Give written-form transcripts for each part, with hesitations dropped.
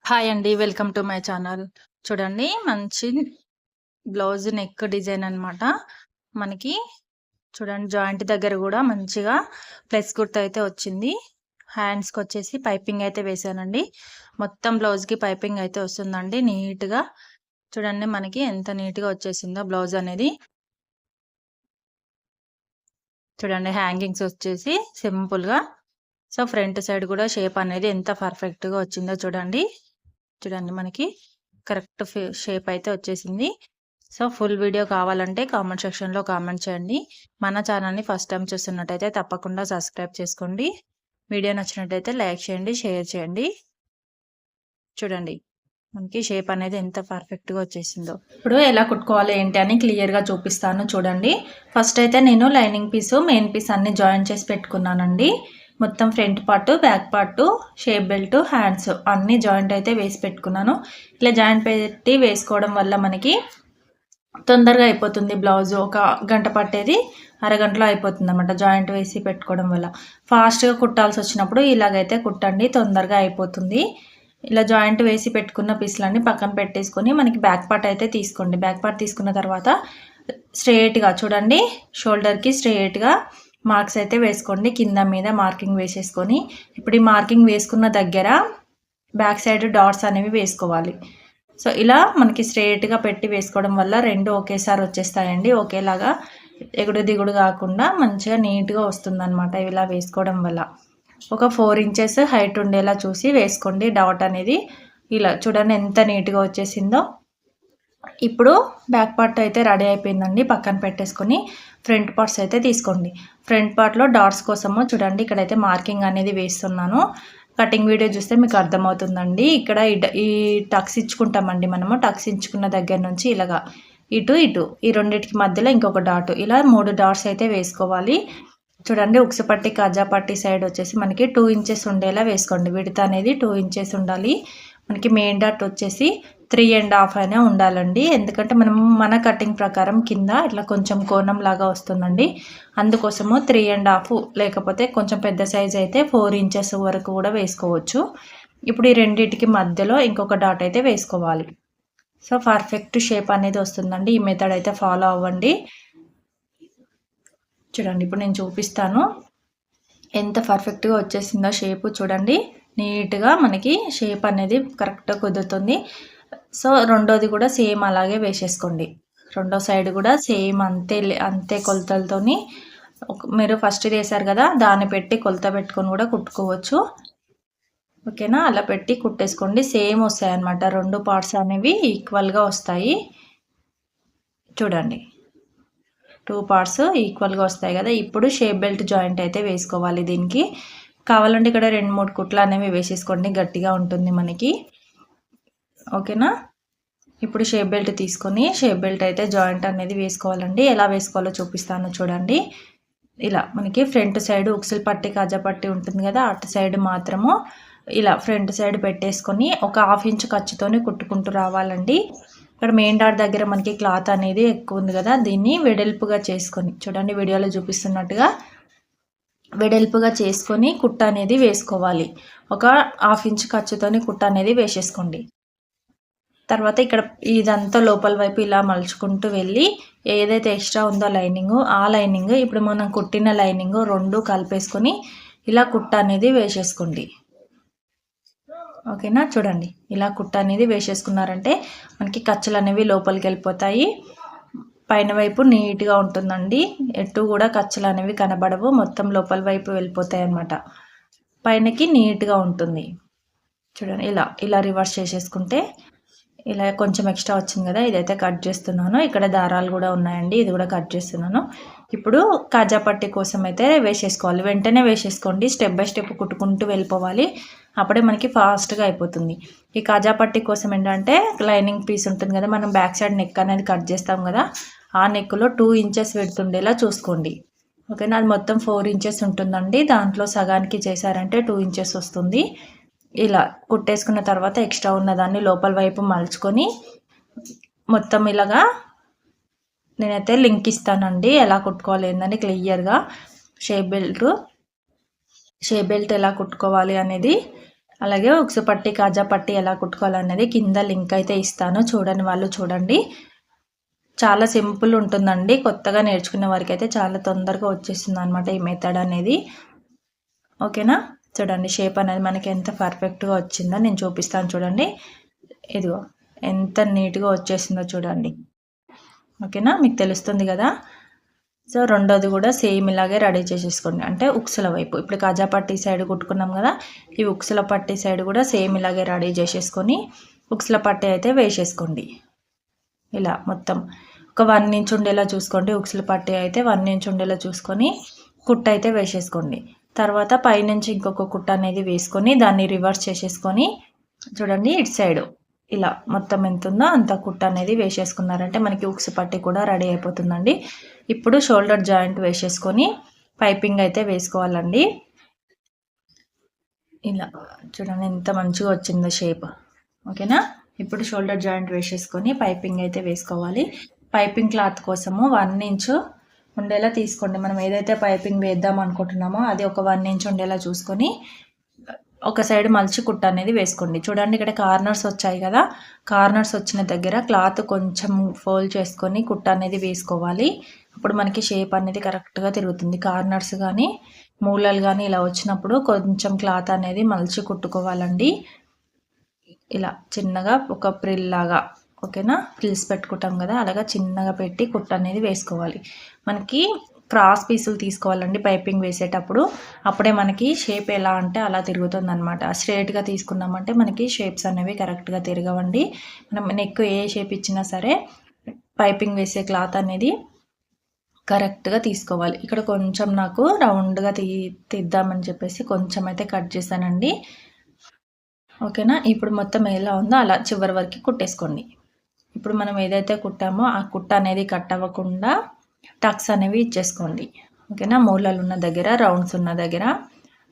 Hi అండి. Welcome to my channel. చూడండి మంచి బ్లౌజ్ నెక్ డిజైన్ అన్నమాట. మనకి చూడండి జాయింట్ దగ్గర గూడా మంచిగా ప్లస్ కుర్తా అయితే వచ్చింది. హ్యాండ్స్‌కొచ్చేసి పైపింగ్ అయితే వేశానండి. మొత్తం బ్లౌజ్‌కి పైపింగ్ అయితే వస్తుందండి నీట్‌గా. చూడండి మనకి ఎంత నీట్‌గా వచ్చేసిందో బ్లౌజ్ అనేది. చూడండి హ్యాంగింగ్స్ వచ్చేసి సింపుల్‌గా. సో, ఫ్రంట్ సైడ్ గూడా షేప్ అనేది ఎంత పర్ఫెక్ట్‌గా వచ్చిందో చూడండి. చూడండి మనకి కరెక్ట్ షేప్ అయితే వచ్చేసింది. సో, ఫుల్ వీడియో కావాలంటే కామెంట్ సెక్షన్‌లో కామెంట్ చేయండి. మన ఛానల్‌ని ఫస్ట్ టైం చూస్తున్నట్టయితే తప్పకుండా సబ్స్క్రైబ్ చేసుకోండి. వీడియో నచ్చినట్టయితే లైక్ చేయండి, షేర్ చేయండి. చూడండి మనకి షేప్ అనేది ఎంత పర్ఫెక్ట్‌గా వచ్చేసిందో. ఇప్పుడు ఎలా కుట్టుకోవాలి ఏంటి అని క్లియర్‌గా చూపిస్తాను చూడండి. ఫస్ట్ అయితే నేను లైనింగ్ పీసు, మెయిన్ పీస్ అన్ని జాయిన్ చేసి పెట్టుకున్నానండి. మొత్తం front part, back part, shape belt, hands అన్ని జాయింట్ అయితే వేసి పెట్టుకున్నాను. ఇలా జాయింట్ పెట్టి వేసుకోవడం వల్ల మనకి తొందరగా అయిపోతుంది బ్లౌజ్. ఒక గంట పట్టేది అరగంటలో అయిపోతుంది అనమాట జాయింట్ వేసి పెట్టుకోవడం వల్ల. ఫాస్ట్గా కుట్టాల్సి వచ్చినప్పుడు ఇలాగైతే కుట్టండి, తొందరగా అయిపోతుంది. ఇలా జాయింట్ వేసి పెట్టుకున్న పీసులన్నీ పక్కన పెట్టేసుకొని మనకి బ్యాక్ పార్ట్ అయితే తీసుకోండి. బ్యాక్ పార్ట్ తీసుకున్న తర్వాత స్ట్రెయిట్గా చూడండి, షోల్డర్కి స్ట్రెయిట్గా మార్క్స్ అయితే వేసుకోండి. కింద మీద మార్కింగ్ వేసేసుకొని ఇప్పుడు ఈ మార్కింగ్ వేసుకున్న దగ్గర బ్యాక్ సైడ్ డాట్స్ అనేవి వేసుకోవాలి. సో, ఇలా మనకి స్ట్రెయిట్‌గా పెట్టి వేసుకోవడం వల్ల రెండు ఒకేసారి వచ్చేస్తాయండి. ఒకేలాగా ఎగుడు దిగుడు కాకుండా మంచిగా నీట్‌గా వస్తుందన్నమాట ఇలా వేసుకోవడం వల్ల. ఒక 4 ఇంచెస్ హైట్ ఉండేలా చూసి వేసుకోండి డాట్ అనేది. ఇలా చూడండి ఎంత నీట్‌గా వచ్చేసిందో. ఇప్పుడు బ్యాక్ పార్ట్ అయితే రెడీ అయిపోయిందండి. పక్కన పెట్టేసుకొని ఫ్రంట్ పార్ట్స్ అయితే తీసుకోండి. ఫ్రంట్ పార్ట్‌లో డాట్స్ కోసము చూడండి ఇక్కడైతే మార్కింగ్ అనేది వేస్తున్నాను. కటింగ్ వీడియో చూస్తే మీకు అర్థమవుతుందండి. ఇక్కడ ఈ టక్స్ ఇచ్చుకుంటామండి మనము. టక్స్ ఇచ్చుకున్న దగ్గర నుంచి ఇలాగా ఇటు ఇటు ఈ రెండిటికి మధ్యలో ఇంకొక డాట్, ఇలా 3 డాట్స్ అయితే వేసుకోవాలి. చూడండి ఉక్సు పట్టి, కాజా పట్టి సైడ్ వచ్చేసి మనకి 2 ఇంచెస్ ఉండేలా వేసుకోండి. విడత అనేది 2 ఇంచెస్ ఉండాలి. మనకి మెయిన్ డాట్ వచ్చేసి 3.5 అయినా ఉండాలండి. ఎందుకంటే మనం మన కటింగ్ ప్రకారం కింద ఇట్లా కొంచెం కోణం లాగా వస్తుందండి. అందుకోసము 3.5 లేకపోతే కొంచెం పెద్ద సైజ్ అయితే 4 ఇంచెస్ వరకు కూడా వేసుకోవచ్చు. ఇప్పుడు ఈ రెండింటికి మధ్యలో ఇంకొక డాట్ అయితే వేసుకోవాలి. సో, పర్ఫెక్ట్ షేప్ అనేది వస్తుందండి. ఈ మెథడ్ అయితే ఫాలో అవ్వండి. చూడండి ఇప్పుడు నేను చూపిస్తాను ఎంత పర్ఫెక్ట్గా వచ్చేసిందో షేపు. చూడండి నీట్గా మనకి షేప్ అనేది కరెక్ట్గా కుదురుతుంది. సో, రెండోది కూడా సేమ్ అలాగే వేసేసుకోండి. రెండో సైడ్ కూడా సేమ్ అంతే కొలతలతోని మీరు ఫస్ట్ వేసారు కదా దాన్ని పెట్టి కొలత పెట్టుకొని కూడా కుట్టుకోవచ్చు. ఓకేనా, అలా పెట్టి కుట్టేసుకోండి. సేమ్ వస్తాయి అన్నమాట. 2 పార్ట్స్ అనేవి ఈక్వల్గా వస్తాయి. చూడండి 2 పార్ట్స్ ఈక్వల్గా వస్తాయి కదా. ఇప్పుడు షేప్ బెల్ట్ జాయింట్ అయితే వేసుకోవాలి. దీనికి కావాలంటే ఇక్కడ 2-3 కుట్లు అనేవి వేసేసుకోండి, గట్టిగా ఉంటుంది మనకి. ఓకేనా, ఇప్పుడు షేప్ బెల్ట్ తీసుకొని షేప్ బెల్ట్ అయితే జాయింట్ అనేది వేసుకోవాలండి. ఎలా వేసుకోవాలో చూపిస్తాను చూడండి. ఇలా మనకి ఫ్రంట్ సైడ్ ఉక్సులు పట్టి, కాజా పట్టి ఉంటుంది కదా, అటు సైడ్ మాత్రము ఇలా ఫ్రంట్ సైడ్ పెట్టేసుకొని ఒక 1/2 ఇంచ్ ఖర్చుతోనే కుట్టుకుంటూ రావాలండి. ఇక్కడ మెయిన్ డాట్ దగ్గర మనకి క్లాత్ అనేది ఎక్కువ ఉంది కదా, దీన్ని వెడల్పుగా చేసుకొని చూడండి వీడియోలో చూపిస్తున్నట్టుగా వెడల్పుగా చేసుకొని కుట్ట అనేది వేసుకోవాలి. ఒక 1/2 ఇంచ్ ఖర్చుతోని కుట్ట అనేది వేసేసుకోండి. తర్వాత ఇక్కడ ఇదంతా లోపల వైపు ఇలా మలుచుకుంటూ వెళ్ళి ఏదైతే ఎక్స్ట్రా ఉందో లైనింగ్, ఆ లైనింగ్ ఇప్పుడు మనం కుట్టిన లైనింగ్ 2 కలిపేసుకొని ఇలా కుట్ట అనేది వేసేసుకోండి. ఓకేనా, చూడండి ఇలా కుట్ట అనేది వేసేసుకున్నారంటే మనకి ఖర్చులు అనేవి లోపలికి వెళ్ళిపోతాయి. పైన వైపు నీట్గా ఉంటుందండి. ఎటు కూడా ఖర్చులు అనేవి కనబడవు, మొత్తం లోపల వైపు వెళ్ళిపోతాయి అన్నమాట. పైనకి నీట్గా ఉంటుంది. చూడండి ఇలా రివర్స్ చేసేసుకుంటే ఇలా కొంచెం ఎక్స్ట్రా వచ్చింది కదా, ఇదైతే కట్ చేస్తున్నాను. ఇక్కడ దారాలు కూడా ఉన్నాయండి, ఇది కూడా కట్ చేస్తున్నాను. ఇప్పుడు కాజా పట్టి కోసం అయితే వేసేసుకోవాలి. వెంటనే వేసేసుకోండి, స్టెప్ బై స్టెప్ కుట్టుకుంటూ వెళ్ళిపోవాలి. అప్పుడే మనకి ఫాస్ట్గా అయిపోతుంది. ఈ కాజా పట్టి కోసం ఏంటంటే లైనింగ్ పీస్ ఉంటుంది కదా, మనం బ్యాక్ సైడ్ నెక్ అనేది కట్ చేస్తాం కదా, ఆ నెక్లో 2 ఇంచెస్ పెడుతుండేలా చూసుకోండి. ఓకేనా, అది మొత్తం 4 ఇంచెస్ ఉంటుందండి. దాంట్లో సగానికి చేశారంటే 2 ఇంచెస్ వస్తుంది. ఇలా కుట్టేసుకున్న తర్వాత ఎక్స్ట్రా ఉన్నదాన్ని లోపల వైపు మలుచుకొని మొత్తం ఇలాగా నేనైతే లింక్ ఇస్తానండి ఎలా కుట్టుకోవాలి ఏందని క్లియర్గా. షేప్ బెల్ట్ ఎలా కుట్టుకోవాలి అనేది అలాగే ఉక్సు పట్టి కాజా పట్టి ఎలా కుట్టుకోవాలనేది కింద లింక్ అయితే ఇస్తాను, చూడని వాళ్ళు చూడండి. చాలా సింపుల్ ఉంటుందండి, కొత్తగా నేర్చుకునే వారికి అయితే చాలా తొందరగా వచ్చేస్తుంది అనమాట ఈ మెథడ్ అనేది. ఓకేనా, చూడండి షేప్ అనేది మనకి ఎంత పర్ఫెక్ట్గా వచ్చిందో నేను చూపిస్తాను చూడండి. ఇదిగో ఎంత నీట్గా వచ్చేసిందో చూడండి. ఓకేనా, మీకు తెలుస్తుంది కదా. సో రెండోది కూడా సేమ్ ఇలాగే రెడీ చేసేసుకోండి, అంటే ఉక్సుల వైపు. ఇప్పుడు కాజా పట్టి సైడ్ కుట్టుకున్నాం కదా, ఈ ఉక్సుల పట్టి సైడ్ కూడా సేమ్ ఇలాగే రెడీ చేసేసుకొని ఉక్సుల పట్టి అయితే వేసేసుకోండి. ఇలా మొత్తం ఒక 1 ఇంచ్ ఉండేలా చూసుకోండి, ఉక్సుల పట్టి అయితే 1 ఇంచ్ ఉండేలా చూసుకొని కుట్ట అయితే వేసేసుకోండి. తర్వాత పైనుంచి ఇంకొక కుట్ట అనేది వేసుకొని దాన్ని రివర్స్ చేసేసుకొని చూడండి ఇటు సైడు ఇలా మొత్తం ఎంత ఉందో అంత కుట్ట అనేది వేసేసుకున్నారంటే మనకి ఉక్సు పట్టి కూడా రెడీ అయిపోతుందండి. ఇప్పుడు షోల్డర్ జాయింట్ వేసేసుకొని పైపింగ్ అయితే వేసుకోవాలండి. ఇలా చూడండి ఎంత మంచిగా వచ్చిందో షేప్. ఓకేనా, ఇప్పుడు షోల్డర్ జాయింట్ వేసేసుకొని పైపింగ్ అయితే వేసుకోవాలి. పైపింగ్ క్లాత్ కోసము 1 ఇంచ్ ఉండేలా తీసుకోండి. మనం ఏదైతే పైపింగ్ వేద్దాం అనుకుంటున్నామో అది ఒక 1 ఇంచ్ ఉండేలా చూసుకొని ఒక సైడ్ మలిచి కుట్ట అనేది వేసుకోండి. చూడండి ఇక్కడ కార్నర్స్ వచ్చాయి కదా, కార్నర్స్ వచ్చిన దగ్గర క్లాత్ కొంచెం ఫోల్డ్ చేసుకొని కుట్ట అనేది వేసుకోవాలి. అప్పుడు మనకి షేప్ అనేది కరెక్ట్గా తిరుగుతుంది. కార్నర్స్ కానీ మూలలు కానీ ఇలా వచ్చినప్పుడు కొంచెం క్లాత్ అనేది మలిచి కుట్టుకోవాలండి. ఇలా చిన్నగా ఒక ప్రిల్ లాగా, ఓకేనా, ఫ్రిల్స్ పెట్టుకుంటాం కదా అలాగా చిన్నగా పెట్టి కుట్ట అనేది వేసుకోవాలి. మనకి క్రాస్ పీసులు తీసుకోవాలండి పైపింగ్ వేసేటప్పుడు, అప్పుడే మనకి షేప్ ఎలా అంటే అలా తిరుగుతుంది అనమాట. స్ట్రేట్గా తీసుకున్నామంటే మనకి షేప్స్ అనేవి కరెక్ట్గా తిరగవండి. మనం నెక్ ఏ షేప్ ఇచ్చినా సరే పైపింగ్ వేసే క్లాత్ అనేది కరెక్ట్గా తీసుకోవాలి. ఇక్కడ కొంచెం నాకు రౌండ్గా తీద్దామని చెప్పేసి కొంచెం అయితే కట్ చేశానండి. ఓకేనా, ఇప్పుడు మొత్తం ఎలా ఉందో అలా చివరి వరకు కుట్టేసుకోండి. ఇప్పుడు మనం ఏదైతే కుట్టామో ఆ కుట్ట అనేది కట్ అవ్వకుండా టక్స్ అనేవి ఇచ్చేసుకోండి. ఓకేనా, మూలలు ఉన్న దగ్గర రౌండ్స్ ఉన్న దగ్గర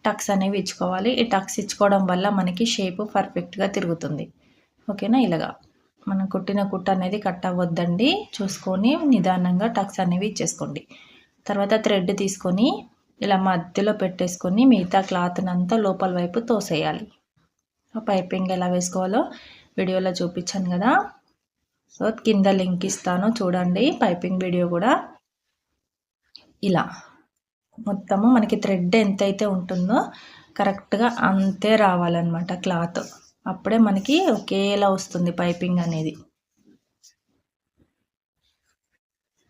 టక్స్ అనేవి ఇచ్చుకోవాలి. ఈ టక్స్ ఇచ్చుకోవడం వల్ల మనకి షేప్ పర్ఫెక్ట్గా తిరుగుతుంది. ఓకేనా, ఇలాగా మనం కుట్టిన కుట్ట అనేది కట్ అవ్వద్దండి, చూసుకొని నిదానంగా టక్స్ అనేవి ఇచ్చేసుకోండి. తర్వాత థ్రెడ్ తీసుకొని ఇలా మధ్యలో పెట్టేసుకొని మిగతా క్లాత్ని అంతా లోపల వైపు తోసేయాలి. పైపింగ్ ఎలా వేసుకోవాలో వీడియోలో చూపించాను కదా, సో కింద లింక్ ఇస్తాను చూడండి పైపింగ్ వీడియో కూడా. ఇలా మొత్తము మనకి థ్రెడ్ ఎంతైతే ఉంటుందో కరెక్ట్గా అంతే రావాలన్నమాట క్లాత్, అప్పుడే మనకి ఒకేలా వస్తుంది పైపింగ్ అనేది.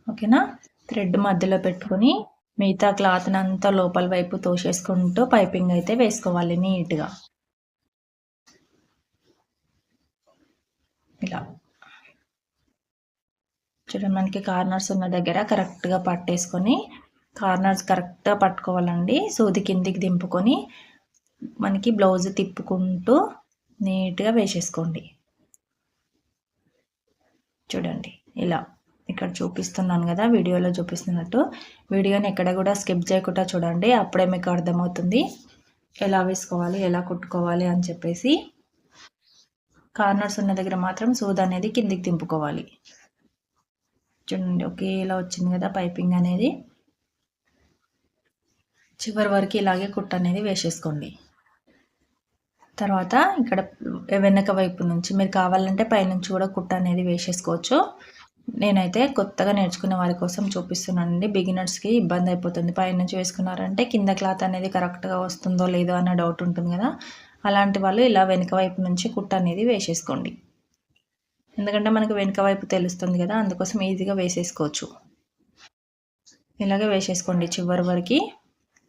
ఓకేనా, థ్రెడ్ మధ్యలో పెట్టుకొని మిగతా క్లాత్ని అంతా లోపల వైపు తోసేసుకుంటూ పైపింగ్ అయితే వేసుకోవాలి నీట్గా. ఇలా చూడండి మనకి కార్నర్స్ ఉన్న దగ్గర కరెక్ట్గా పట్టేసుకొని, కార్నర్స్ కరెక్ట్గా పట్టుకోవాలండి. సూది కిందికి దింపుకొని మనకి బ్లౌజ్ తిప్పుకుంటూ నీట్గా వేసేసుకోండి. చూడండి ఇలా ఇక్కడ చూపిస్తున్నాను కదా, వీడియోలో చూపిస్తున్నట్టు వీడియోని ఎక్కడ కూడా స్కిప్ చేయకుండా చూడండి, అప్పుడే మీకు అర్థమవుతుంది ఎలా వేసుకోవాలి ఎలా కుట్టుకోవాలి అని చెప్పేసి. కార్నర్స్ ఉన్న దగ్గర మాత్రం సూది అనేది కిందికి దింపుకోవాలి. చూడండి ఒకేలా వచ్చింది కదా పైపింగ్ అనేది. చివరి వరకు ఇలాగే కుట్ట అనేది వేసేసుకోండి. తర్వాత ఇక్కడ వెనక వైపు నుంచి మీరు కావాలంటే పైనుంచి కూడా కుట్ట అనేది వేసేసుకోవచ్చు. నేనైతే కొత్తగా నేర్చుకునే వారి కోసం చూపిస్తున్నానండి, బిగినర్స్కి ఇబ్బంది అయిపోతుంది. పైనుంచి వేసుకున్నారంటే కింద క్లాత్ అనేది కరెక్ట్గా వస్తుందో లేదో అన్న డౌట్ ఉంటుంది కదా, అలాంటి వాళ్ళు ఇలా వెనక వైపు నుంచి కుట్ట అనేది వేసేసుకోండి. ఎందుకంటే మనకు వెనక వైపు తెలుస్తుంది కదా, అందుకోసం ఈజీగా వేసేసుకోవచ్చు. ఇలాగే వేసేసుకోండి చివరి వరకు.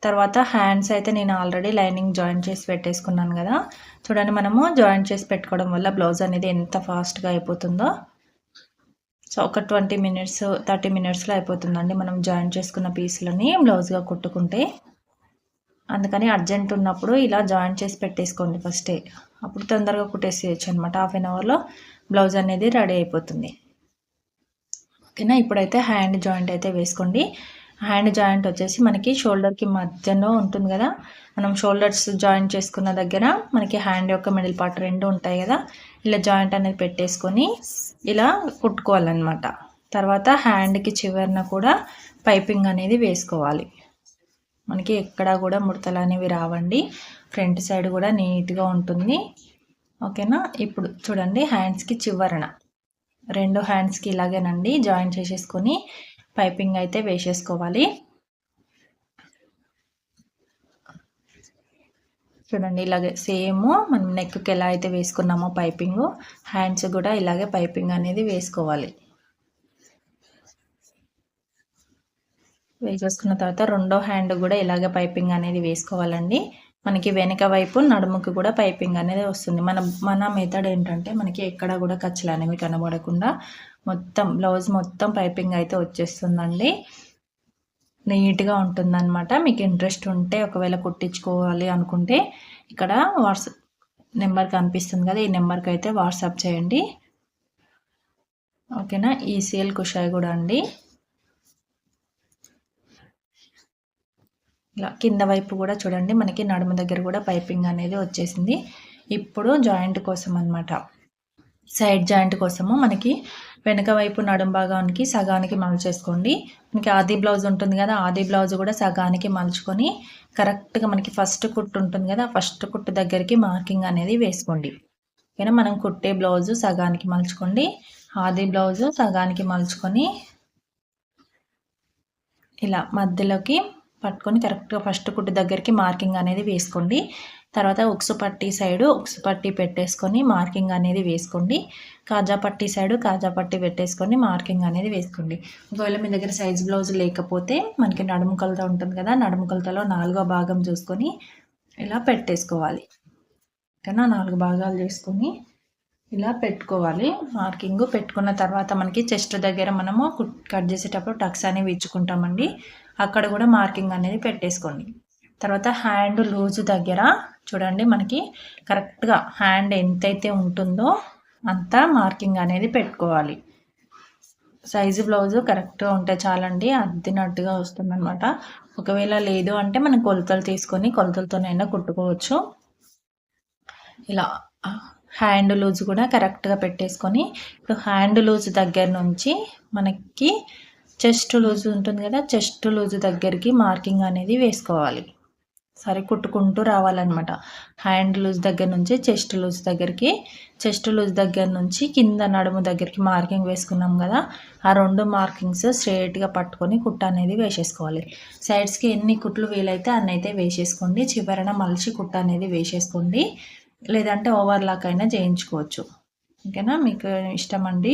తర్వాత హ్యాండ్స్ అయితే నేను ఆల్రెడీ లైనింగ్ జాయిన్ చేసి పెట్టేసుకున్నాను కదా, చూడండి మనము జాయిన్ చేసి పెట్టుకోవడం వల్ల బ్లౌజ్ అనేది ఎంత ఫాస్ట్గా అయిపోతుందో. సో ఒక 20 మినిట్స్ 30 మినిట్స్లో అయిపోతుందండి మనం జాయిన్ చేసుకున్న పీసులని బ్లౌజ్గా కుట్టుకుంటే. అందుకని అర్జెంట్ ఉన్నప్పుడు ఇలా జాయిన్ చేసి పెట్టేసుకోండి ఫస్టే, అప్పుడు తొందరగా కుట్టేసేయచ్చు అనమాట. హాఫ్ అన్ అవర్లో బ్లౌజ్ అనేది రెడీ అయిపోతుంది. ఓకేనా, ఇప్పుడైతే హ్యాండ్ జాయింట్ అయితే వేసుకోండి. హ్యాండ్ జాయింట్ వచ్చేసి మనకి షోల్డర్కి మధ్యలో ఉంటుంది కదా, మనం షోల్డర్స్ జాయింట్ చేసుకున్న దగ్గర మనకి హ్యాండ్ యొక్క మిడిల్ పార్ట్ రెండు ఉంటాయి కదా, ఇలా జాయింట్ అనేది పెట్టేసుకొని ఇలా కుట్టుకోవాలన్నమాట. తర్వాత హ్యాండ్కి చివరన కూడా పైపింగ్ అనేది వేసుకోవాలి. మనకి ఎక్కడా కూడా ముడతలు అనేవి రావండి. ఫ్రంట్ సైడ్ కూడా నీట్గా ఉంటుంది. ఓకేనా. ఇప్పుడు చూడండి హ్యాండ్స్కి చివరన 2 హ్యాండ్స్కి ఇలాగేనండి జాయిన్ చేసేసుకొని పైపింగ్ అయితే వేసేసుకోవాలి. చూడండి ఇలాగే సేమ్ మనం నెక్కి ఎలా అయితే వేసుకున్నామో పైపింగ్, హ్యాండ్స్ కూడా ఇలాగే పైపింగ్ అనేది వేసుకోవాలి. వేసేసుకున్న తర్వాత రెండో హ్యాండ్ కూడా ఇలాగే పైపింగ్ అనేది వేసుకోవాలండి. మనకి వెనక వైపు నడుముకి కూడా పైపింగ్ అనేది వస్తుంది. మన మెథడ్ ఏంటంటే మనకి ఎక్కడ కూడా ఖర్చులు అనేవి కనబడకుండా మొత్తం బ్లౌజ్ మొత్తం పైపింగ్ అయితే వచ్చేస్తుందండి. నీట్గా ఉంటుందన్నమాట. మీకు ఇంట్రెస్ట్ ఉంటే ఒకవేళ కుట్టించుకోవాలి అనుకుంటే ఇక్కడ వాట్సాప్ నెంబర్ కనిపిస్తుంది కదా, ఈ నెంబర్కి అయితే వాట్సాప్ చేయండి. ఓకేనా. ఈ సేల్ కుషాయి కూడా అండి ఇలా కింద వైపు కూడా చూడండి మనకి నడుము దగ్గర కూడా పైపింగ్ అనేది వచ్చేసింది. ఇప్పుడు జాయింట్ కోసం అనమాట, సైడ్ జాయింట్ కోసము మనకి వెనక వైపు నడుము భాగానికి సగానికి మలుచేసుకోండి. మనకి ఆది బ్లౌజ్ ఉంటుంది కదా, ఆది బ్లౌజ్ కూడా సగానికి మలుచుకొని కరెక్ట్గా మనకి ఫస్ట్ కుట్టు ఉంటుంది కదా, ఫస్ట్ కుట్టు దగ్గరికి మార్కింగ్ అనేది వేసుకోండి. ఓకేనా. మనం కుట్టే బ్లౌజు సగానికి మలుచుకోండి, ఆది బ్లౌజు సగానికి మలుచుకొని ఇలా మధ్యలోకి పట్టుకొని కరెక్ట్గా ఫస్ట్ కుట్టు దగ్గరికి మార్కింగ్ అనేది వేసుకోండి. తర్వాత ఉక్సు పట్టీ సైడు ఉక్సు పట్టీ పెట్టేసుకొని మార్కింగ్ అనేది వేసుకోండి. కాజా పట్టీ సైడు కాజా పట్టీ పెట్టేసుకొని మార్కింగ్ అనేది వేసుకోండి. ఒకవేళ మీ దగ్గర సైజ్ బ్లౌజ్ లేకపోతే మనకి నడుము కొలత ఉంటుంది కదా, నడుము కొలతలో 4వ భాగం చూసుకొని ఇలా పెట్టేసుకోవాలి. ఓకేనా. 4 భాగాలు చేసుకొని ఇలా పెట్టుకోవాలి. మార్కింగ్ పెట్టుకున్న తర్వాత మనకి చెస్ట్ దగ్గర మనము కట్ చేసేటప్పుడు టక్స్ అనేవి ఇచ్చుకుంటామండి, అక్కడ కూడా మార్కింగ్ అనేది పెట్టేసుకోండి. తర్వాత హ్యాండ్ లూజు దగ్గర చూడండి మనకి కరెక్ట్గా హ్యాండ్ ఎంతైతే ఉంటుందో అంత మార్కింగ్ అనేది పెట్టుకోవాలి. సైజు బ్లౌజు కరెక్ట్గా ఉంటే చాలండి, అద్దినట్టుగా వస్తుందన్నమాట. ఒకవేళ లేదు అంటే మనం కొలతలు తీసుకొని కొలతలతోనైనా కుట్టుకోవచ్చు. ఇలా హ్యాండ్ లూజ్ కూడా కరెక్ట్గా పెట్టేసుకొని ఇప్పుడు హ్యాండ్ లూజ్ దగ్గర నుంచి మనకి చెస్ట్ లూజ్ ఉంటుంది కదా, చెస్ట్ లూజ్ దగ్గరికి మార్కింగ్ అనేది వేసుకోవాలి. సరే కుట్టుకుంటూ రావాలన్నమాట. హ్యాండ్ లూజ్ దగ్గర నుంచి చెస్ట్ లూజ్ దగ్గరికి, చెస్ట్ లూజ్ దగ్గర నుంచి కింద నడుము దగ్గరికి మార్కింగ్ వేసుకున్నాం కదా, ఆ 2 మార్కింగ్స్ స్ట్రైట్గా పట్టుకొని కుట్ట అనేది వేసేసుకోవాలి. సైడ్స్కి ఎన్ని కుట్లు వీలైతే అన్ని అయితే వేసేసుకోండి. చివరన మలిచి కుట్ట అనేది వేసేసుకోండి, లేదంటే ఓవర్లాక్ అయినా చేయించుకోవచ్చు. ఓకేనా. మీకు ఇష్టం అండి.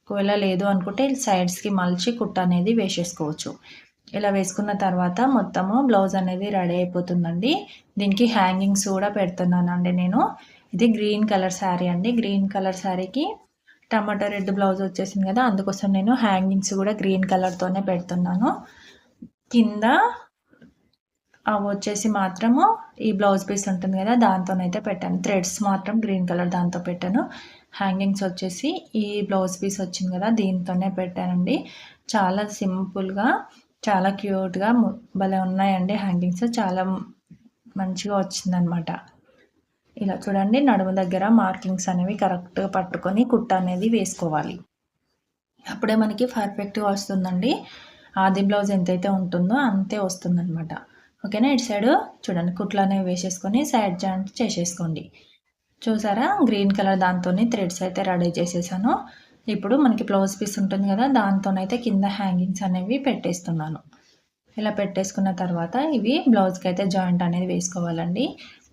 ఒకవేళ లేదు అనుకుంటే సైడ్స్కి మలిచి కుట్ట అనేది వేసేసుకోవచ్చు. ఇలా వేసుకున్న తర్వాత మొత్తము బ్లౌజ్ అనేది రెడీ అయిపోతుందండి. దీనికి హ్యాంగింగ్స్ కూడా పెడుతున్నానండి నేను. ఇది గ్రీన్ కలర్ శారీ అండి. గ్రీన్ కలర్ శారీకి టమాటో రెడ్ బ్లౌజ్ వచ్చేసింది కదా, అందుకోసం నేను హ్యాంగింగ్స్ కూడా గ్రీన్ కలర్తోనే పెడుతున్నాను. కింద అవి వచ్చేసి మాత్రము ఈ బ్లౌజ్ పీస్ ఉంటుంది కదా దాంతోనైతే పెట్టాను. థ్రెడ్స్ మాత్రం గ్రీన్ కలర్ దాంతో పెట్టాను. హ్యాంగింగ్స్ వచ్చేసి ఈ బ్లౌజ్ పీస్ వచ్చింది కదా దీంతోనే పెట్టానండి. చాలా సింపుల్గా చాలా క్యూట్గా భలే ఉన్నాయండి హ్యాంగింగ్స్. చాలా మంచిగా వచ్చిందనమాట. ఇలా చూడండి నడుము దగ్గర మార్కింగ్స్ అనేవి కరెక్ట్గా పట్టుకొని కుట్ట అనేది వేసుకోవాలి. అప్పుడే మనకి పర్ఫెక్ట్గా వస్తుందండి. ఆది బ్లౌజ్ ఎంతైతే ఉంటుందో అంతే వస్తుందన్నమాట. ఓకేనా. ఇటు సైడ్ చూడండి కుట్లు అనేవి వేసేసుకొని సైడ్ జాయింట్ చేసేసుకోండి. చూసారా గ్రీన్ కలర్ దాంతోనే థ్రెడ్స్ అయితే రెడీ చేసేసాను. ఇప్పుడు మనకి బ్లౌజ్ పీస్ ఉంటుంది కదా దాంతోనైతే కింద హ్యాంగింగ్స్ అనేవి పెట్టేస్తున్నాను. ఇలా పెట్టేసుకున్న తర్వాత ఇవి బ్లౌజ్కి అయితే జాయింట్ అనేది వేసుకోవాలండి.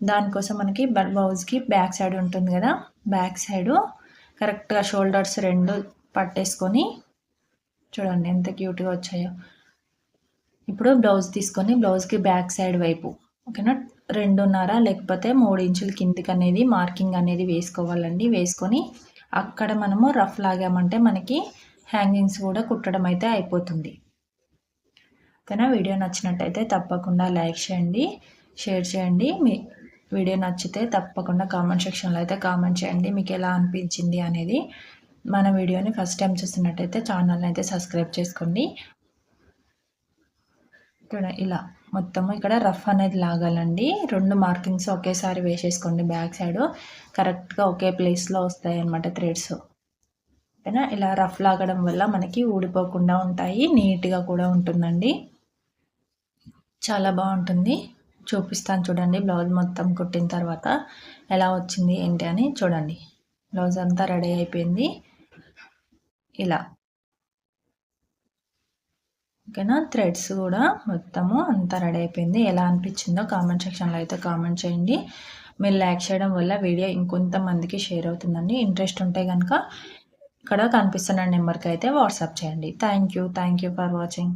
దానికోసం మనకి బ్లౌజ్కి బ్యాక్ సైడ్ ఉంటుంది కదా, బ్యాక్ సైడు కరెక్ట్గా షోల్డర్స్ 2 పట్టేసుకొని చూడండి ఎంత క్యూట్గా వచ్చాయో. ఇప్పుడు బ్లౌజ్ తీసుకొని బ్లౌజ్కి బ్యాక్ సైడ్ వైపు ఓకేనా 2.5 లేకపోతే 3 ఇంచుల కిందికి అనేది మార్కింగ్ అనేది వేసుకోవాలండి. వేసుకొని అక్కడ మనము రఫ్ లాగామంటే మనకి హ్యాంగింగ్స్ కూడా కుట్టడం అయితే అయిపోతుంది. ఓకేనా. వీడియో నచ్చినట్టయితే తప్పకుండా లైక్ చేయండి, షేర్ చేయండి. మీ వీడియో నచ్చితే తప్పకుండా కామెంట్ సెక్షన్లో అయితే కామెంట్ చేయండి మీకు ఎలా అనిపించింది అనేది. మన వీడియోని ఫస్ట్ టైం చూస్తున్నట్టయితే ఛానల్ని అయితే సబ్స్క్రైబ్ చేసుకోండి. ఇలా మొత్తము ఇక్కడ రఫ్ అనేది లాగాలండి. 2 మార్కింగ్స్ ఒకేసారి వేసేసుకోండి. బ్యాక్ సైడ్ కరెక్ట్గా ఒకే ప్లేస్లో వస్తాయి అన్నమాట థ్రెడ్స్. ఓకేనా. ఇలా రఫ్ లాగడం వల్ల మనకి ఊడిపోకుండా ఉంటాయి, నీట్గా కూడా ఉంటుందండి. చాలా బాగుంటుంది. చూపిస్తాను చూడండి. బ్లౌజ్ మొత్తం కుట్టిన తర్వాత ఎలా వచ్చింది ఏంటి అని చూడండి. బ్లౌజ్ అంతా రెడీ అయిపోయింది ఇలా. ఓకేనా, థ్రెడ్స్ కూడా మొత్తము అంతా రెడీ అయిపోయింది. ఎలా అనిపించిందో కామెంట్ సెక్షన్లో అయితే కామెంట్ చేయండి. మీరు లైక్ చేయడం వల్ల వీడియో ఇంకొంతమందికి షేర్ అవుతుందండి. ఇంట్రెస్ట్ ఉంటే కనుక ఇక్కడ కనిపిస్తున్న నెంబర్కి అయితే వాట్సాప్ చేయండి. Thank you for watching.